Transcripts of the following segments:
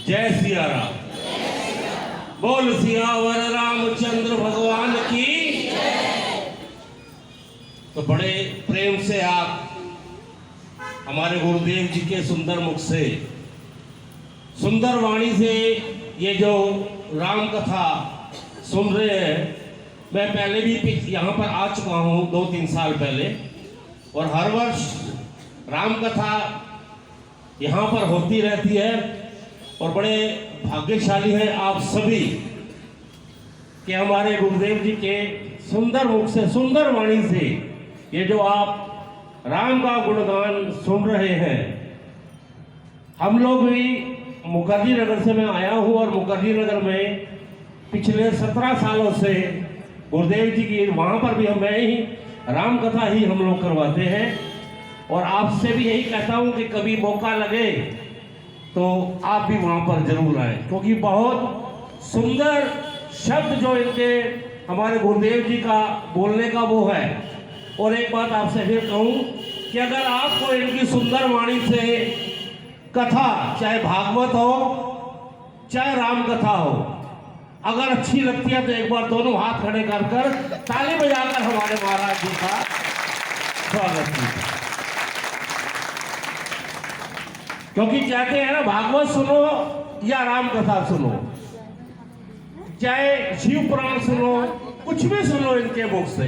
जय सिया राम। बोल सियावर रामचंद्र भगवान की। तो बड़े प्रेम से आप हमारे गुरुदेव जी के सुंदर मुख से, सुंदर वाणी से ये जो राम कथा सुन रहे हैं। मैं पहले भी यहाँ पर आ चुका हूँ 2-3 साल पहले, और हर वर्ष राम कथा यहाँ पर होती रहती है। और बड़े भाग्यशाली हैं आप सभी कि हमारे गुरुदेव जी के सुंदर मुख से, सुंदर वाणी से ये जो आप राम का गुणगान सुन रहे हैं। हम लोग भी मुखर्जी नगर से मैं आया हूँ, और मुखर्जी नगर में पिछले 17 सालों से गुरुदेव जी की वहाँ पर भी मैं ही राम कथा ही हम लोग करवाते हैं। और आपसे भी यही कहता हूँ कि कभी मौका लगे तो आप भी वहाँ पर जरूर आएं, क्योंकि बहुत सुंदर शब्द जो इनके हमारे गुरुदेव जी का बोलने का वो है। और एक बात आपसे फिर कहूँ कि अगर आपको इनकी सुंदर वाणी से कथा, चाहे भागवत हो चाहे राम कथा हो, अगर अच्छी लगती है तो एक बार दोनों हाथ खड़े कर कर ताली बजाकर हमारे महाराज जी का स्वागत कीजिए। क्योंकि कहते हैं ना, भागवत सुनो या राम कथा सुनो, चाहे शिव पुराण सुनो, कुछ भी सुनो इनके मुख से,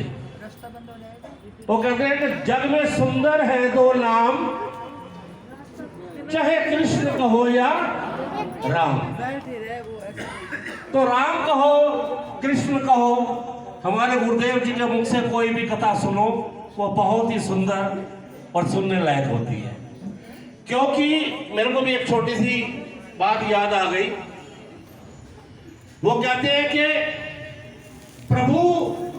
वो कहते हैं कि जग में सुंदर है दो नाम, चाहे कृष्ण कहो या राम। तो राम कहो, कृष्ण कहो, हमारे गुरुदेव जी के मुख से कोई भी कथा सुनो वो बहुत ही सुंदर और सुनने लायक होती है। क्योंकि मेरे को भी एक छोटी सी बात याद आ गई। वो कहते हैं कि प्रभु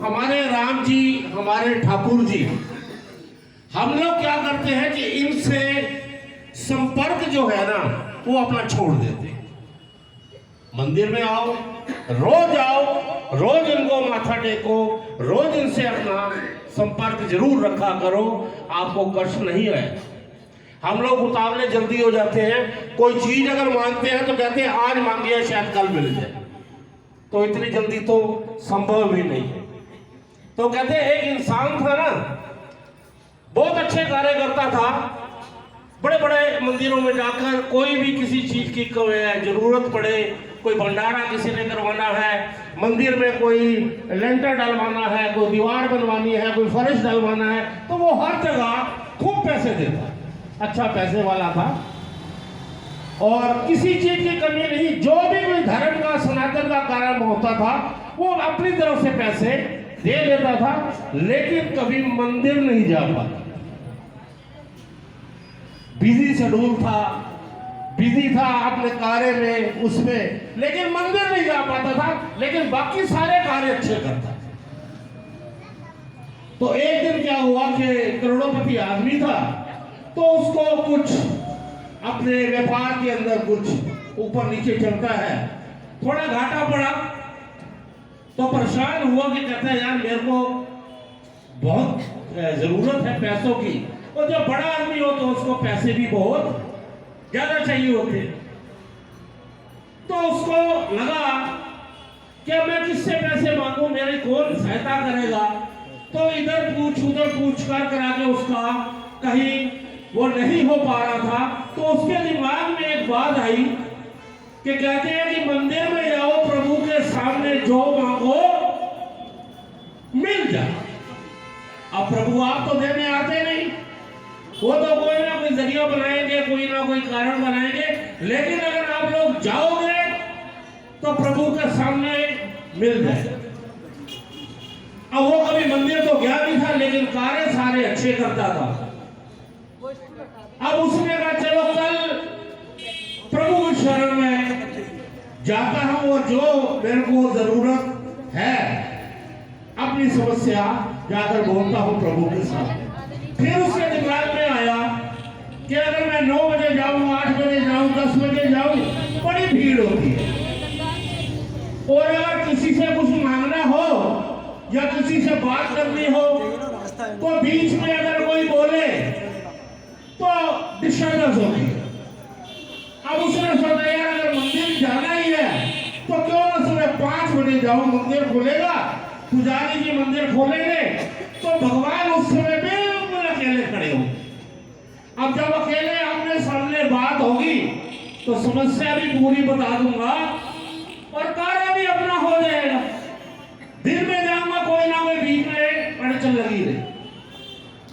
हमारे राम जी, हमारे ठाकुर जी, हम लोग क्या करते हैं कि इनसे संपर्क जो है ना वो अपना छोड़ देते हैं। मंदिर में आओ, रोज इनको माथा टेको, रोज इनसे अपना संपर्क जरूर रखा करो, आपको कष्ट नहीं है। हम लोग उतावले जल्दी हो जाते हैं, कोई चीज अगर मांगते हैं तो कहते हैं आज मांगिए शायद कल मिल जाए, तो इतनी जल्दी तो संभव भी नहीं है। तो कहते हैं एक इंसान था ना, बहुत अच्छे कार्य करता था, बड़े बड़े मंदिरों में जाकर कोई भी किसी चीज की जरूरत पड़े, कोई भंडारा किसी ने करवाना है, मंदिर में कोई लेंटर डलवाना है, कोई दीवार बनवानी है, कोई फर्श डलवाना है, तो वो हर जगह खूब पैसे देता, अच्छा पैसे वाला था। और किसी चीज की कमी नहीं, जो भी कोई धर्म का, सनातन का कार्य होता था वो अपनी तरफ से पैसे दे देता था, लेकिन कभी मंदिर नहीं जा पाता। बिजी शेड्यूल था, बिजी था अपने कार्य में, उसमें, लेकिन मंदिर नहीं जा पाता था, लेकिन बाकी सारे कार्य अच्छे करता था। तो एक दिन क्या हुआ कि करोड़पति आदमी था, तो उसको कुछ अपने व्यापार के अंदर कुछ ऊपर नीचे चलता है, थोड़ा घाटा पड़ा, तो परेशान हुआ कि कहता है यार मेरे को बहुत जरूरत है पैसों की। और जब बड़ा आदमी हो तो उसको पैसे भी बहुत ज्यादा चाहिए होते। तो उसको लगा कि मैं किससे पैसे मांगू, मेरी कौन सहायता करेगा। तो इधर पूछ उधर पूछ कर करा के उसका कहीं वो नहीं हो पा रहा था। तो उसके दिमाग में एक बात आई कि कहते हैं कि मंदिर में जाओ, प्रभु के सामने जो मांगो मिल जाए। अब प्रभु आप तो देने आते नहीं, वो तो कोई ना कोई जरिया बनाएंगे, कोई ना कोई कारण बनाएंगे, लेकिन अगर आप लोग जाओगे तो प्रभु के सामने मिल जाए। अब वो कभी मंदिर तो गया नहीं था, लेकिन कार्य सारे अच्छे करता था। अब उसने कहा चलो कल प्रभु की शरण में जाता हूं, और जो मेरे को जरूरत है अपनी समस्या जाकर बोलता हूं प्रभु के साथ। फिर उसके दिमाग में आया कि अगर मैं 9 बजे जाऊं, 8 बजे जाऊं, 10 बजे जाऊं, बड़ी भीड़ होती है। और अगर किसी से कुछ मांगना हो या किसी से बात करनी हो तो बीच में अगर कोई बोले तो डिस्टर्बेंस होती है। अब उसने सोचा यार अगर मंदिर बजे जाऊं, मंदिर खुलेगा, पुजारी जी मंदिर खोलेंगे तो भगवान उस समय बिल्कुल अकेले खड़े होंगे। अब जब अकेले आमने सामने बात होगी तो समस्या भी पूरी बता दूंगा और कार्य भी अपना हो जाएगा। दिन में जाऊंगा, कोई ना कोई बीच में अड़चन लगी रही।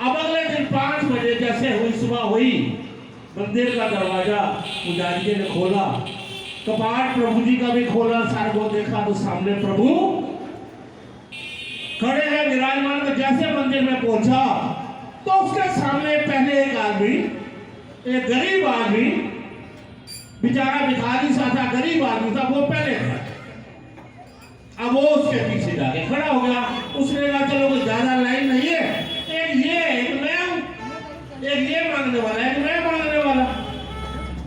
अब अगले दिन 5 बजे जैसे हुई, सुबह हुई, मंदिर का दरवाजा पुजारी जी ने खोला, कपाट प्रभु जी का भी खोला, सारे को देखा तो सामने प्रभु खड़े हैं विराजमान। तो जैसे मंदिर में पहुंचा तो उसके सामने पहले एक आदमी, एक गरीब आदमी, बेचारा भिखारी सा था, गरीब आदमी था, वो पहले खड़ा। अब वो उसके पीछे जाके खड़ा हो गया। उसने कहा चलो कोई ज्यादा लाइन नहीं है, एक ये एक मैं हूं, एक ये मांगने वाला, एक मैं मांगने वाला।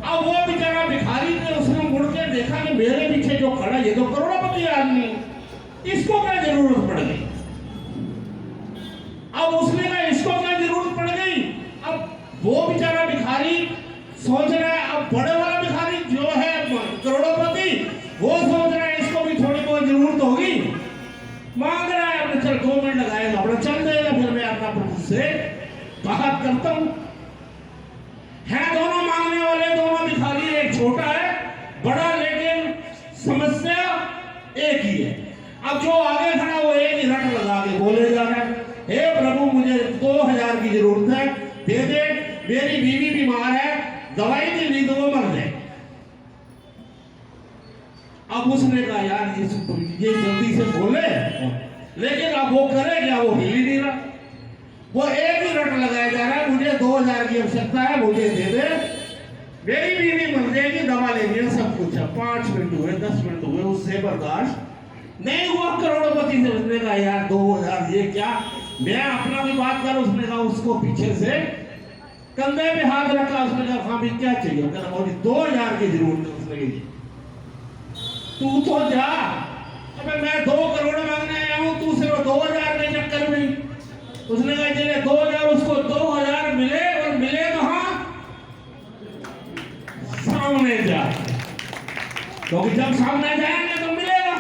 अब वो बेचारा भिखारी ने उसने मुड़ के देखा कि मेरे पीछे जो खड़ा ये तो करोड़पति आदमी, इसको क्या जरूरत पड़ गई। अब उसने कहा इसको क्या जरूरत पड़ गई। अब वो बेचारा भिखारी सोच रहा है, अब बड़े वाला भिखारी जो है करोड़पति, वो सोच रहा है इसको भी थोड़ी बहुत जरूरत होगी, मांग रहा है, अपने चल 2 मिनट लगाएगा, अपना चल देगा, फिर मैं अपना प्रभु से बात करता हूं। है दोनों मांगने वाले, दोनों भिखारी, एक छोटा है, बड़ा, लेकिन समस्या एक ही है। अब जो आगे खड़ा वो एक ही रट लगा के बोले जा रहा है, हे प्रभु मुझे 2000 की जरूरत है, दे दे, मेरी बीवी बीमार है, दवाई के लिए तो वो मर जाए। अब उसने कहा यार ये जल्दी से बोले, लेकिन अब वो करे क्या, वो हिल ही नहीं रहा। वो एक ही रट लगाया जा रहा है, मुझे 2000 की आवश्यकता है, मुझे दे दे, मेरी बीवी मर जाएगी, दवा लेनी है, सब कुछ है। 5 मिनट हुए, 10 मिनट हुए, उससे बर्दाश्त नहीं हुआ। करोड़पति से उसने कहा यार 2000 ये क्या, मैं अपना भी बात कर। उसने कहा, उसको पीछे से कंधे पे हाथ रखा, उसने कहा हाँ भी क्या चाहिए, कहना मुझे 2000 की जरूरत है। उसने कहा तू तो जा, अबे मैं 2 करोड़ मांगने आया हूं, तू सिर्फ 2000 के चक्कर में। उसने कहा चले 2000, उसको 2000 मिले, और मिले कहां, सामने जा, क्योंकि जब सामने जाएंगे तो मिलेगा,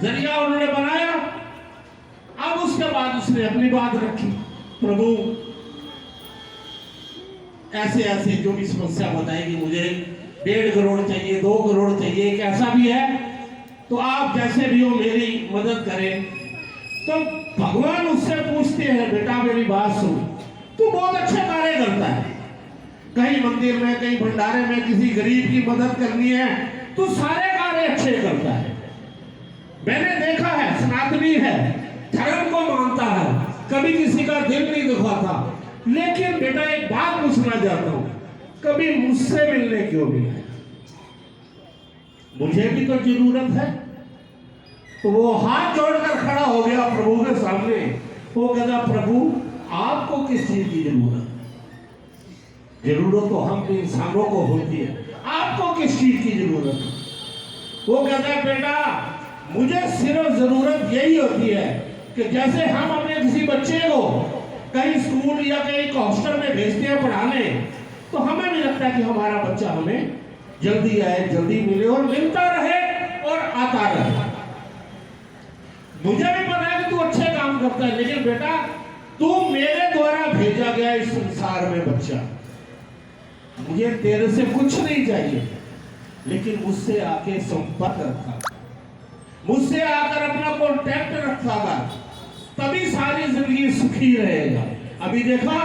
जरिया उन्होंने बनाया। अब उसके बाद उसने अपनी बात रखी, प्रभु ऐसे ऐसे जो भी समस्या बताएगी, मुझे 1.5 करोड़ चाहिए, 2 करोड़ चाहिए, कैसा भी है, तो आप जैसे भी हो मेरी मदद करें। तो भगवान उससे पूछते हैं, बेटा मेरी बात सुन, तू बहुत अच्छे कार्य करता है, कहीं मंदिर में, कहीं भंडारे में किसी गरीब की मदद करनी है, तू सारे कार्य अच्छे करता है, मैंने देखा है, सनातनी है, धर्म को मानता है, कभी किसी का दिल नहीं दुखाता। लेकिन बेटा एक बात पूछना चाहता हूं, कभी मुझसे मिलने क्यों नहीं है, मुझे भी तो जरूरत है। तो वो हाथ जोड़कर खड़ा हो गया प्रभु के सामने। वो कहता प्रभु आपको किस चीज की जरूरत, जरूरत तो हम इंसानों को होती है, आपको किस चीज की जरूरत है। वो कहता है बेटा मुझे सिर्फ जरूरत यही होती है कि जैसे हम अपने किसी बच्चे को कहीं स्कूल या कहीं हॉस्टल में भेजते हैं पढ़ाने, तो हमें भी लगता है कि हमारा बच्चा हमें जल्दी आए, जल्दी मिले और मिलता रहे और आता रहे। मुझे भी पता है कि तू अच्छे काम करता है, लेकिन बेटा तू मेरे द्वारा भेजा गया इस संसार में बच्चा, मुझे तेरे से कुछ नहीं चाहिए, लेकिन मुझसे आके संपर्क रखा, मुझसे आकर अपना कॉन्टैक्ट रखा, तभी सारी जिंदगी सुखी रहेगा। अभी देखा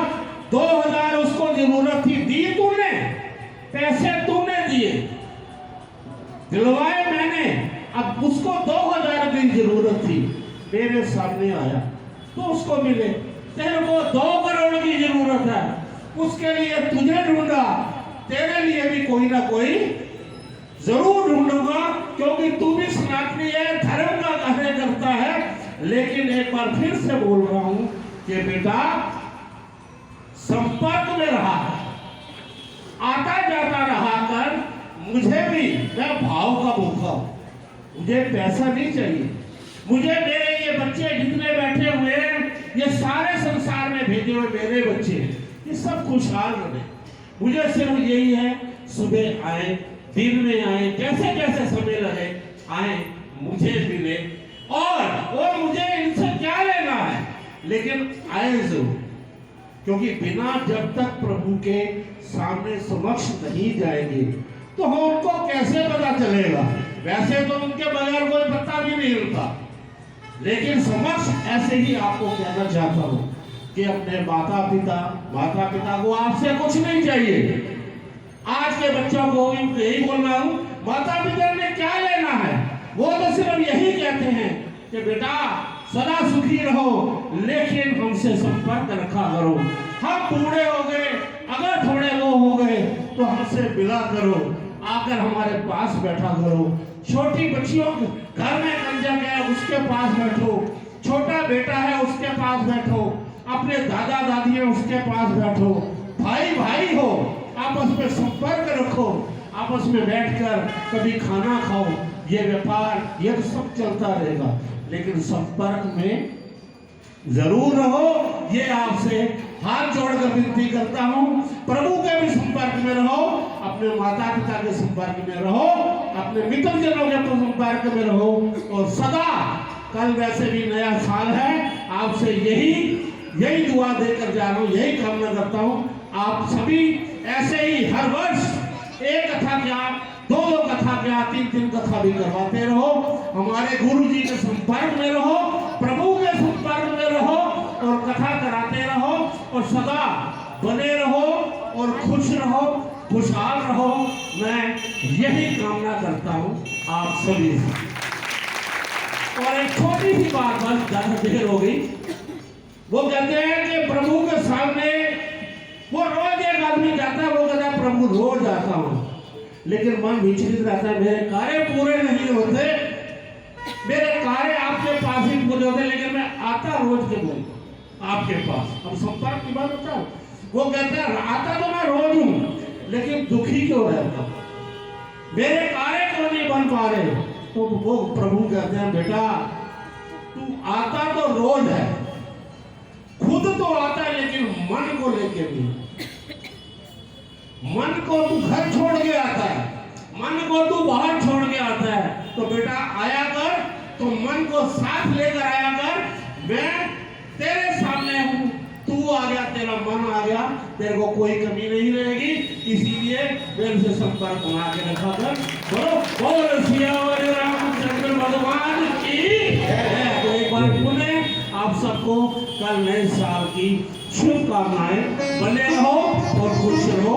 2000 उसको जरूरत थी, दी तूने, पैसे तूने दिए, दिलवाए मैंने, अब उसको 2000 की जरूरत थी, मेरे सामने आया तो उसको मिले। तेरे को 2 करोड़ की जरूरत है, उसके लिए तुझे ढूंढा, तेरे लिए भी कोई ना कोई जरूर ढूंढूंगा, क्योंकि तू भी सनातनी है, धर्म का कार्य करता है। लेकिन एक बार फिर से बोल रहा हूं कि बेटा संपर्क में रहा, आता जाता रहा कर, मुझे भी, मैं भाव का भूखा हूं, मुझे पैसा नहीं चाहिए, मुझे मेरे ये बच्चे जितने बैठे हुए हैं, ये सारे संसार में भेजे हुए मेरे बच्चे, ये सब खुशहाल रहे, मुझे सिर्फ यही है सुबह आए, दिन में आए, जैसे जैसे समय लगे आए, मुझे मिले, और मुझे इनसे क्या लेना है, लेकिन आए जरूर, क्योंकि बिना जब तक प्रभु के सामने समक्ष नहीं जाएंगे तो हमको कैसे पता चलेगा। वैसे तो उनके बगैर कोई पता भी नहीं होता, लेकिन समक्ष ऐसे ही आपको कहना चाहता हूं कि अपने माता पिता को आपसे कुछ नहीं चाहिए। आज के बच्चों को यही बोल रहा हूं, माता पिता ने क्या लेना है, वो तो सिर्फ यही कहते हैं कि बेटा सदा सुखी रहो, लेकिन हमसे संपर्क रखा करो। हम बूढ़े हो गए, अगर थोड़े वो हो गए तो हमसे मिला करो, आकर हमारे पास बैठा करो। छोटी बच्चियों घर में कंजक है उसके पास बैठो, छोटा बेटा है उसके पास बैठो, अपने दादा दादी है उसके पास बैठो, भाई भाई हो आपस में संपर्क रखो, आपस में बैठकर कभी खाना खाओ। ये व्यापार ये सब चलता रहेगा, लेकिन संपर्क में जरूर रहो। ये आपसे हाथ जोड़कर विनती करता हूँ, प्रभु के भी संपर्क में रहो, अपने माता पिता के संपर्क में रहो, अपने मित्रजनों के संपर्क में रहो, और सदा कल वैसे भी नया साल है, आपसे यही दुआ देकर जा रहा हूँ, यही कामना करता हूँ। आप सभी ऐसे ही हर वर्ष एक कथा क्या, दो कथा क्या, तीन कथा भी करवाते रहो, हमारे गुरु जी के संपर्क में रहो, प्रभु के संपर्क में रहो, और कथा कराते रहो, और सदा बने रहो और खुश रहो, खुशहाल रहो। मैं यही कामना करता हूँ आप सभी से। और एक छोटी सी बात, बस ज्यादा देर हो गई। वो कहते हैं कि प्रभु के सामने वो रोज एक आदमी जाता है, वो कहता है प्रभु रोज आता हूँ, लेकिन मन विचलित रहता है, मेरे कार्य पूरे नहीं होते, मेरे कार्य आपके पास ही पूरे होते, लेकिन मैं आता रोज के बोल आपके पास। अब संपर्क की बात होता है, वो कहता है आता तो मैं रोज हूँ, लेकिन दुखी क्यों रहता हूँ, मेरे कार्य क्यों नहीं बन पा रहे। तो वो प्रभु कहते हैं बेटा तू आता तो रोज है, खुद तो आता है, लेकिन मन को लेके भी, मन को तू घर छोड़ के आता है, मन को तू बाहर छोड़ के आता है। तो बेटा आया कर, तो मन को साथ लेकर आया कर, मैं तेरे सामने हूं, तू आ गया, तेरा मन आ गया, तेरे को कोई कमी नहीं रहेगी। इसीलिए मेरे से संपर्क बना के रखा कर। बोलो सियावर रामचंद्र भगवान की। तो एक बार पुनः आप सबको कल नए साल की शुभकामनाएं। बने रहो और खुश रहो।